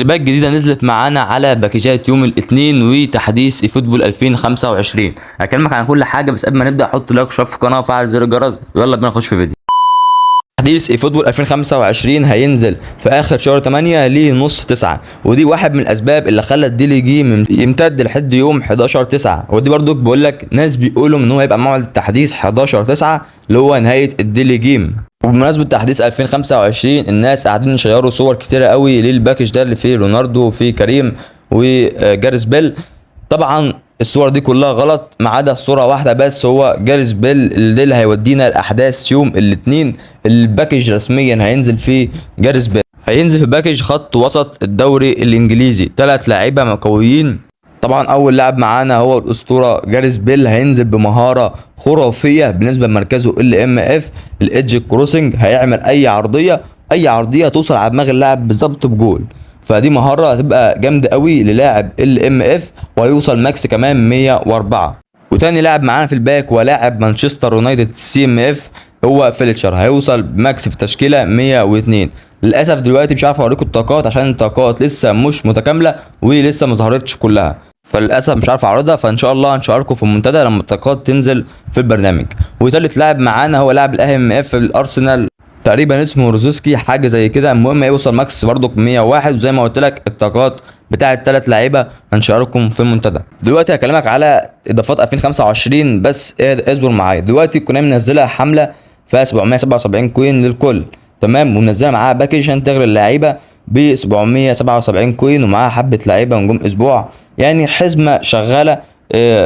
تسريبات جديده نزلت معانا على باكجات يوم الاثنين وتحديث ايفوتبول 2025. هكلمك عن كل حاجه، بس قبل ما نبدا حط لايك وشرف في القناه وفعل زر الجرس. يلا بينا نخش في فيديو. تحديث ايفوتبول 2025 هينزل في اخر شهر 8 لنص 9، ودي واحد من الاسباب اللي خلت ديلي جيم يمتد لحد يوم 11/9. ودي برضو بقول لك ناس بيقولوا ان هو هيبقى موعد التحديث 11/9 اللي هو نهايه الديلي جيم. وبمناسبه تحديث 2025 الناس قاعدين يشيروا صور كتيره قوي للباكج ده اللي فيه رونالدو وفيه كريم وجاريث بيل. طبعا الصور دي كلها غلط ما عدا صوره واحده بس، هو جاريث بيل اللي هيودينا الاحداث يوم الاثنين. الباكج رسميا هينزل فيه جاريث بيل، هينزل في باكج خط وسط الدوري الانجليزي 3 لاعيبه قويين. طبعا اول لاعب معانا هو الاسطوره جاريث بيل، هينزل بمهاره خرافيه بالنسبه لمركزه ال الايدج كروسنج، هيعمل اي عرضيه توصل على دماغ اللاعب بالظبط بجول. فدي مهاره هتبقى جامده قوي للاعب ال وهيوصل ماكس كمان 104. وتاني لاعب معانا في الباك ولاعب مانشستر يونايتد CMF هو فيلتشر، هيوصل ماكس في تشكيله 102. للاسف دلوقتي مش عارف اوريكم الطاقات عشان الطاقات لسه مش متكامله ولسه ما ظهرتش كلها، فللاسف مش عارف اعرضها. فان شاء الله هنشارككم في المنتدى لما الطاقات تنزل في البرنامج. وثالث لاعب معانا هو لاعب الAMF في الارسنال تقريبا اسمه روزوسكي حاجه زي كده. المهم هيوصل ماكس برضك 101، وزي ما قلت لك الطاقات بتاعه الثلاث لعيبه هنشارككم في المنتدى. دلوقتي هكلمك على اضافات 2025 بس اصبر معايا. دلوقتي كنا منزلها حمله فيها 777 كوين للكل، تمام، ومنزلها معاها باكج عشان تغري اللعيبه ب 777 كوين ومعاها حبه لعيبه نجوم اسبوع. يعني حزمه شغاله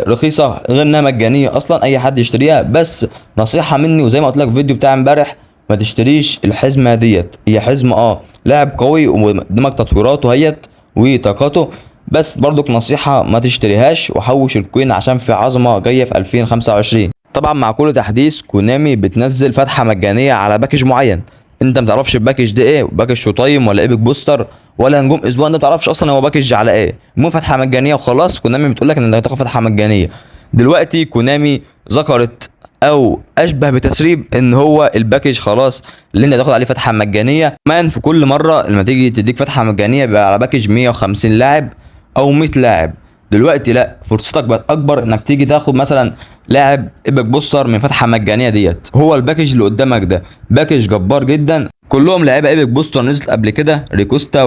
رخيصه غير انها مجانيه اصلا اي حد يشتريها. بس نصيحه مني وزي ما قلت لك في الفيديو بتاع امبارح، ما تشتريش الحزمه ديت. هي حزمه لاعب قوي وقدامك تطويراته هيت وطاقاته، بس برضك نصيحه ما تشتريهاش وحوش الكوين عشان في عظمه جايه في 2025. طبعا مع كل تحديث كونامي بتنزل فتحه مجانيه على باكج معين، انت ما تعرفش الباكج ده ايه، باكج شو تايم ولا ايبك بوستر ولا نجوم اسبوع، انت ما تعرفش اصلا هو باكج على ايه. المهم فتحه مجانيه وخلاص. كونامي بتقول لك انك هتاخد فتحه مجانيه. دلوقتي كونامي ذكرت او اشبه بتسريب ان هو الباكج خلاص اللي انت هتاخد عليه فتحه مجانيه. كمان في كل مره لما تيجي تديك فتحه مجانيه بيبقى على باكج 150 لاعب او 100 لاعب. دلوقتي لا، فرصتك بقت اكبر انك تيجي تاخد مثلا لاعب ايبك بوستر من فتحه مجانيه ديت. هو الباكج اللي قدامك ده باكج جبار جدا، كلهم لعيبه ايبك بوستر نزلت قبل كده، ريكوستا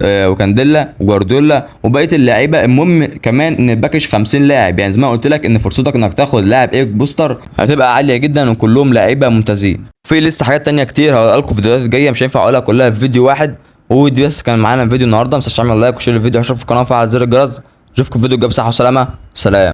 وكانديلا وجوارديولا وبقيه اللعيبه. المهم كمان ان الباكج 50 لاعب، يعني زي ما قلت لك ان فرصتك انك تاخد لاعب ايبك بوستر هتبقى عاليه جدا وكلهم لعيبه ممتازين. في لسه حاجات تانية كتير هقولها لكم في فيديوهات جايه، مش هينفع اقولها كلها في فيديو واحد. ودي بس كان معانا في فيديو النهارده. ما تنساش تعمل لايك وشير الفيديو واشترك في القناه وفعل زر الجرس. اشوفكم في فيديو جاي بصحه وسلامه. سلام.